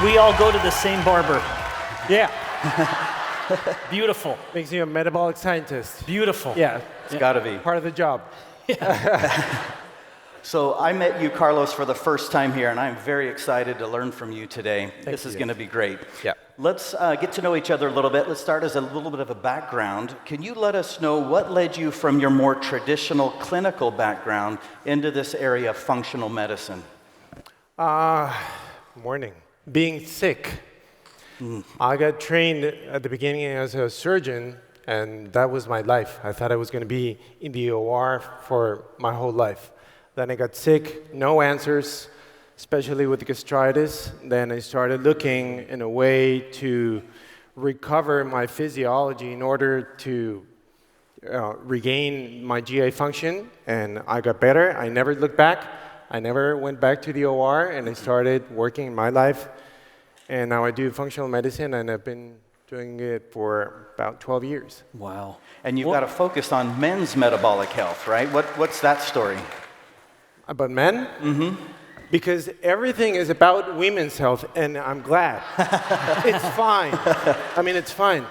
We all go to the same barber. Yeah. Beautiful. Makes you a metabolic scientist. Beautiful. Yeah. It's got to be. Part of the job. So I met you, Carlos, for the first time here, and I'm very excited to learn from you today. This is going to be great. Yeah. Let's get to know each other a little bit. Let's start as a little bit of a background. Can you let us know what led you from your more traditional clinical background into this area of functional medicine? Morning. Being sick. I got trained at the beginning as a surgeon, and that was my life. I thought I was going to be in the OR for my whole life. Then I got sick, no answers, especially with gastritis. Then I started looking in a way to recover my physiology in order to regain my GI function, and I got better. I never looked back. I never went back to the OR, and I started working in my life. And now I do functional medicine, and I've been doing it for about 12 years. Wow. And you've got to focus on men's metabolic health, right? What's that story? About men? Mm-hmm. Because everything is about women's health, and I'm glad. It's fine. I mean, it's fine.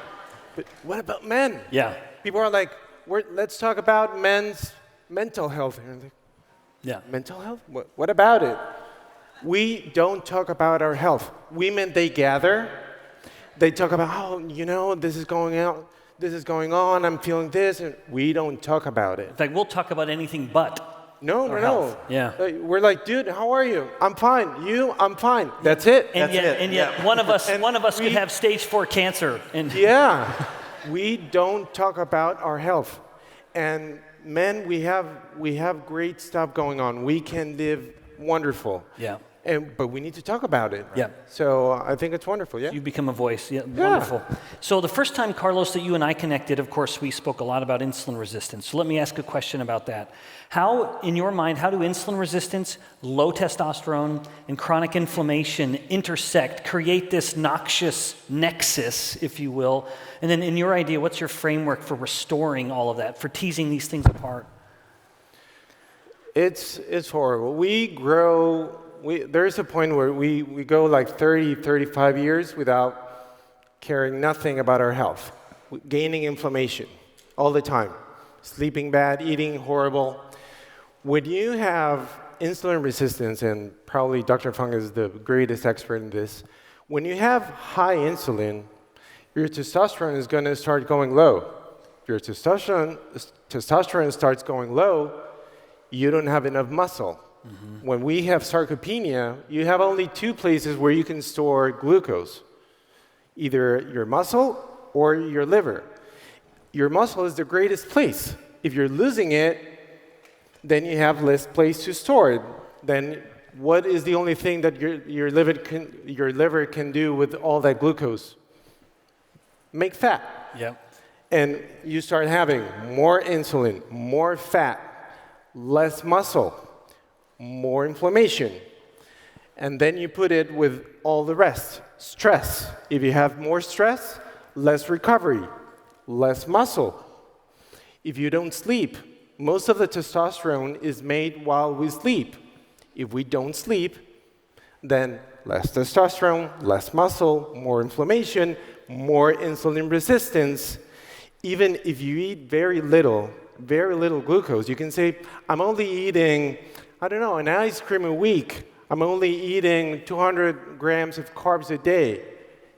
But what about men? Yeah. People are like, let's talk about men's mental health. And I'm like, Yeah. mental health? What about it? We don't talk about our health. Women, they gather. They talk about, oh, you know, this is going on, I'm feeling this, and we don't talk about it. In fact, we'll talk about anything but. No. health. Yeah. We're like, dude, how are you? I'm fine. You? I'm fine. That's it. And yet, one of us could have stage 4 cancer. And Yeah. We don't talk about our health. And men, we have great stuff going on. We can live wonderful. Yeah. But we need to talk about it. Yeah. So I think it's wonderful, yeah? You become a voice. Yeah, wonderful. So the first time, Carlos, that you and I connected, of course, we spoke a lot about insulin resistance. So let me ask a question about that. How, in your mind, how do insulin resistance, low testosterone, and chronic inflammation intersect, create this noxious nexus, if you will? And then in your idea, what's your framework for restoring all of that, for teasing these things apart? It's horrible. There's a point where we go like 30, 35 years without caring nothing about our health, gaining inflammation all the time, sleeping bad, eating horrible. When you have insulin resistance, and probably Dr. Fung is the greatest expert in this, when you have high insulin, your testosterone is going to start going low. Your testosterone starts going low, you don't have enough muscle. Mm-hmm. When we have sarcopenia, you have only 2 places where you can store glucose, either your muscle or your liver. Your muscle is the greatest place. If you're losing it, then you have less place to store it. Then what is the only thing that your liver can do with all that glucose? Make fat. Yeah. And you start having more insulin, more fat, less muscle, more inflammation. And then you put it with all the rest. Stress. If you have more stress, less recovery, less muscle. If you don't sleep, most of the testosterone is made while we sleep. If we don't sleep, then less testosterone, less muscle, more inflammation, more insulin resistance. Even if you eat very little glucose, you can say, I'm only eating, an ice cream a week. I'm only eating 200 grams of carbs a day.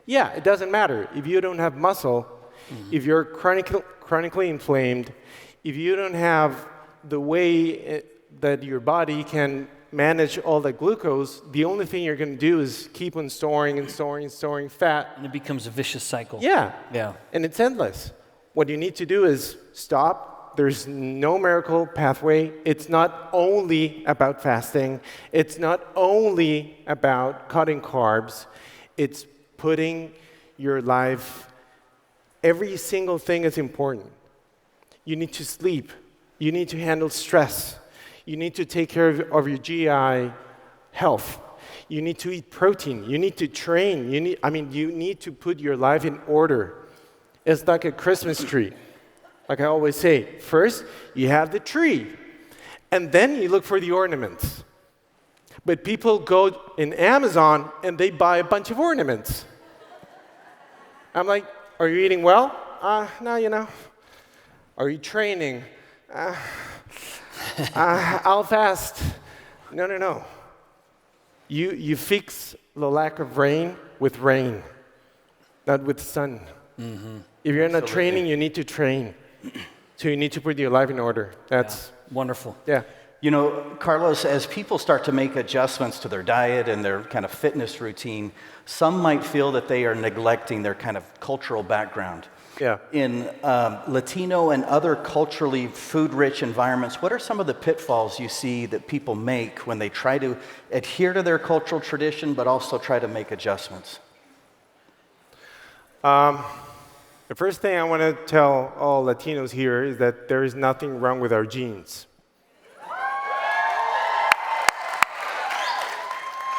Yeah, it doesn't matter. If you don't have muscle, if you're chronically inflamed, if you don't have the way that your body can manage all that glucose, the only thing you're going to do is keep on storing fat. And it becomes a vicious cycle. Yeah. Yeah. And it's endless. What you need to do is stop. There's no miracle pathway. It's not only about fasting. It's not only about cutting carbs. It's putting your life, every single thing is important. You need to sleep. You need to handle stress. You need to take care of your GI health. You need to eat protein. You need to train. You need to put your life in order. It's like a Christmas tree. Like I always say, first you have the tree, and then you look for the ornaments. But people go in Amazon and they buy a bunch of ornaments. I'm like, are you eating well? No, you know. Are you training? I'll fast. No. You fix the lack of rain with rain, not with sun. Mm-hmm. If you're not training, you need to train. So you need to put your life in order. That's wonderful. Yeah. You know, Carlos, as people start to make adjustments to their diet and their kind of fitness routine, some might feel that they are neglecting their kind of cultural background. Yeah. In Latino and other culturally food-rich environments, what are some of the pitfalls you see that people make when they try to adhere to their cultural tradition but also try to make adjustments? The first thing I want to tell all Latinos here is that there is nothing wrong with our genes.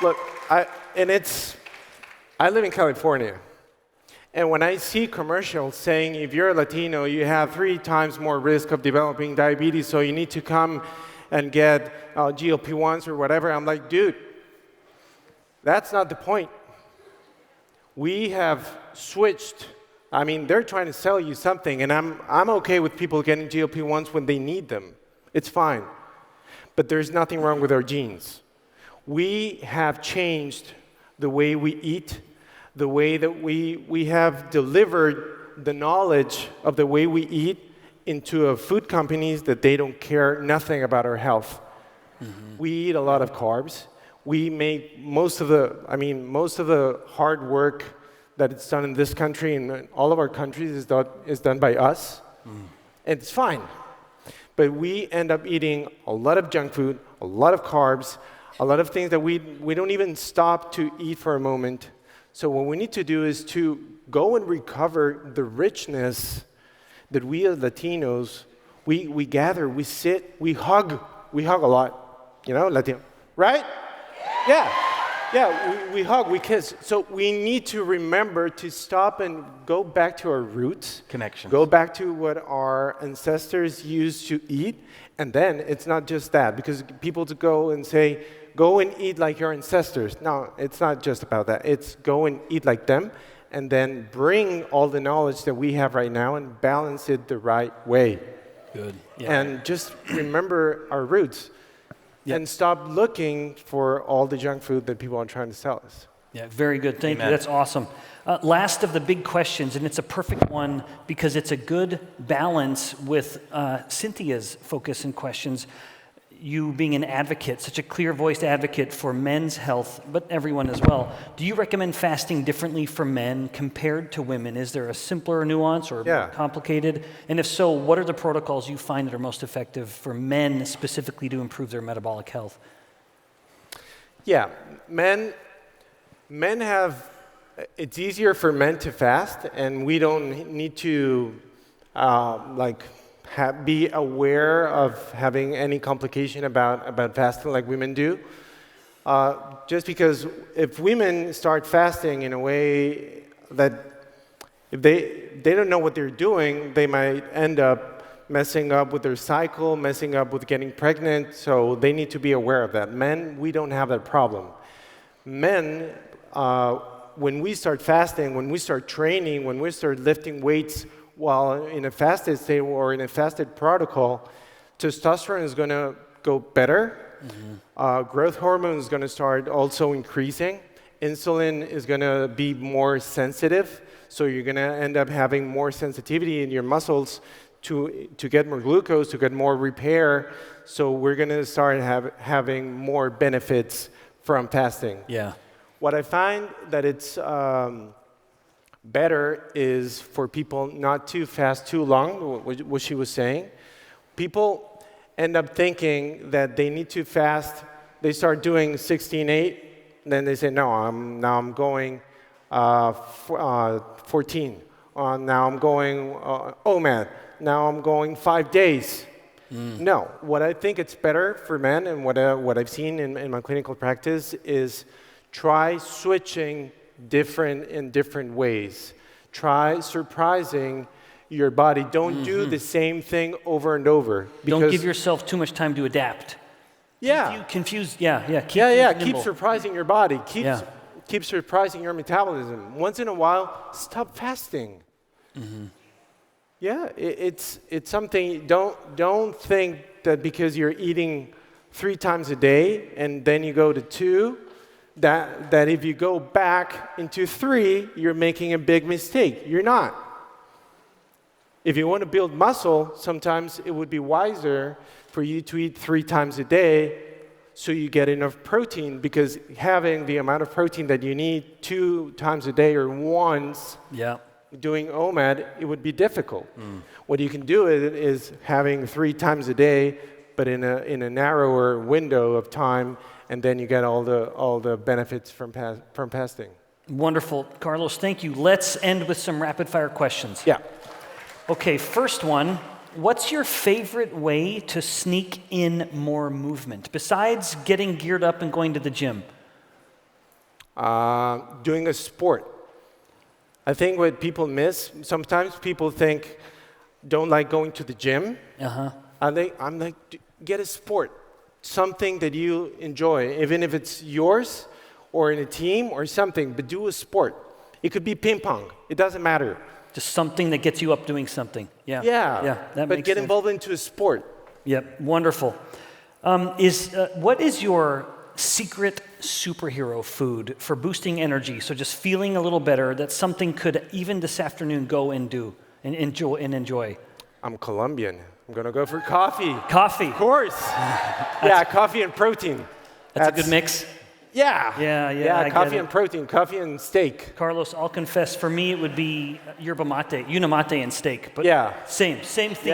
Look, I live in California, and when I see commercials saying if you're a Latino, you have 3 times more risk of developing diabetes, so you need to come and get GLP-1s or whatever, I'm like, dude, that's not the point. We have switched. I mean, they're trying to sell you something, and I'm okay with people getting GLP-1s when they need them. It's fine. But there's nothing wrong with our genes. We have changed the way we eat, the way that we have delivered the knowledge of the way we eat into food companies that they don't care nothing about our health. Mm-hmm. We eat a lot of carbs. We make most of the hard work that it's done in this country and in all of our countries is done by us. Mm. And it's fine. But we end up eating a lot of junk food, a lot of carbs, a lot of things that we don't even stop to eat for a moment. So what we need to do is to go and recover the richness that we as Latinos, we gather, we sit, we hug a lot. You know, Latino, right? Yeah, we hug, we kiss. So we need to remember to stop and go back to our roots. Connections. Go back to what our ancestors used to eat. And then it's not just that, because people to go and say, go and eat like your ancestors. No, it's not just about that. It's go and eat like them, and then bring all the knowledge that we have right now and balance it the right way. Good. Yeah. And just remember our roots. Yep. And stop looking for all the junk food that people are trying to sell us. Yeah, very good. Thank Amen. you. That's awesome. Last of the big questions, and it's a perfect one because it's a good balance with Cynthia's focus and questions. You being an advocate, such a clear-voiced advocate for men's health, but everyone as well. Do you recommend fasting differently for men compared to women? Is there a simpler nuance or complicated? And if so, what are the protocols you find that are most effective for men specifically to improve their metabolic health? Yeah, men have, it's easier for men to fast, and we don't need to be aware of having any complication about fasting like women do. Just because if women start fasting in a way that if they don't know what they're doing, they might end up messing up with their cycle, messing up with getting pregnant, so they need to be aware of that. Men, we don't have that problem. Men, when we start fasting, when we start training, when we start lifting weights while in a fasted state or in a fasted protocol, testosterone is going to go better. Mm-hmm. Growth hormone is going to start also increasing. Insulin is going to be more sensitive, so you're going to end up having more sensitivity in your muscles to get more glucose, to get more repair. So we're going to start having more benefits from fasting. Yeah. What I find that it's better is for people not to fast too long, what she was saying. People end up thinking that they need to fast. They start doing 16-8, then they say, no, I'm going 14. Now I'm going OMAD. Now I'm going 5 days. No, what I think it's better for men and what I've seen in my clinical practice is try switching in different ways. Try surprising your body. Don't do the same thing over and over. Don't give yourself too much time to adapt. Yeah. Confused, yeah. Keep Keep nimble. surprising your body. Yeah. Keep surprising your metabolism. Once in a while, stop fasting. Yeah, it's something. Don't think that because you're eating 3 times a day and then you go to 2, that if you go back into 3, you're making a big mistake. You're not. If you want to build muscle, sometimes it would be wiser for you to eat 3 times a day so you get enough protein, because having the amount of protein that you need 2 times a day or once doing OMAD, it would be difficult. What you can do is having 3 times a day, but in a narrower window of time, and then you get all the benefits from fasting. Wonderful. Carlos, thank you. Let's end with some rapid fire questions. Yeah. Okay, first one. What's your favorite way to sneak in more movement besides getting geared up and going to the gym? Doing a sport. I think what people miss, sometimes people don't like going to the gym. I'm like, get a sport, something that you enjoy, even if it's yours or in a team or something, but do a sport. It could be ping pong. It doesn't matter. Just something that gets you up doing something. Yeah, that but makes get sense. involved into a sport. Yep, wonderful. What is your secret superhero food for boosting energy? So just feeling a little better, that something could even this afternoon go and do and enjoy. I'm Colombian. I'm gonna go for coffee. Coffee. Of course. Coffee and protein. That's a good mix. Yeah, I coffee get and protein, coffee and steak. Carlos, I'll confess, for me it would be yerba mate, unamate and steak. But same thing.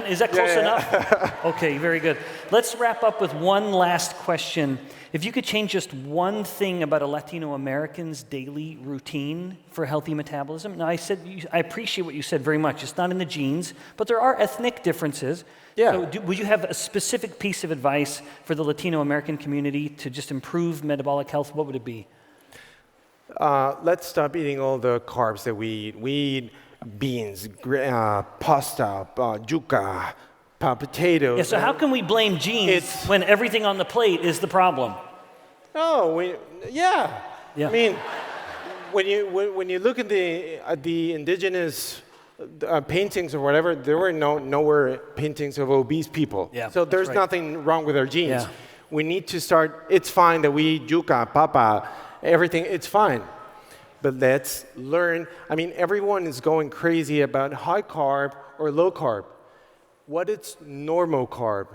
Is that close enough? Okay, very good. Let's wrap up with one last question. If you could change just one thing about a Latino American's daily routine for healthy metabolism. Now, I appreciate what you said very much. It's not in the genes, but there are ethnic differences. Yeah. So would you have a specific piece of advice for the Latino American community to just improve metabolic health? What would it be? Let's stop eating all the carbs that we eat. We eat beans, pasta, yuca, potatoes. Yeah, so how can we blame genes when everything on the plate is the problem? I mean, when you look at the indigenous paintings or whatever, there were nowhere paintings of obese people. Yeah, so there's nothing wrong with our genes. Yeah. We need to start. It's fine that we eat yuca, papa, everything. It's fine. But let's learn. I mean, everyone is going crazy about high carb or low carb. What is normal carb?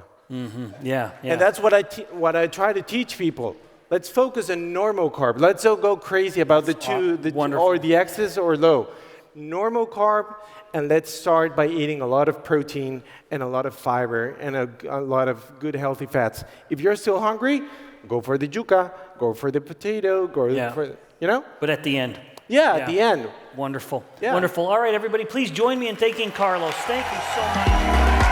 Yeah. And that's what I try to teach people. Let's focus on normal carb. Let's don't go crazy about the or the excess or low. Normal carb, and let's start by eating a lot of protein and a lot of fiber and a lot of good healthy fats. If you're still hungry, go for the yuca, go for the potato, But at the end. At the end. Wonderful. Yeah. Wonderful. All right, everybody, please join me in thanking Carlos. Thank you so much.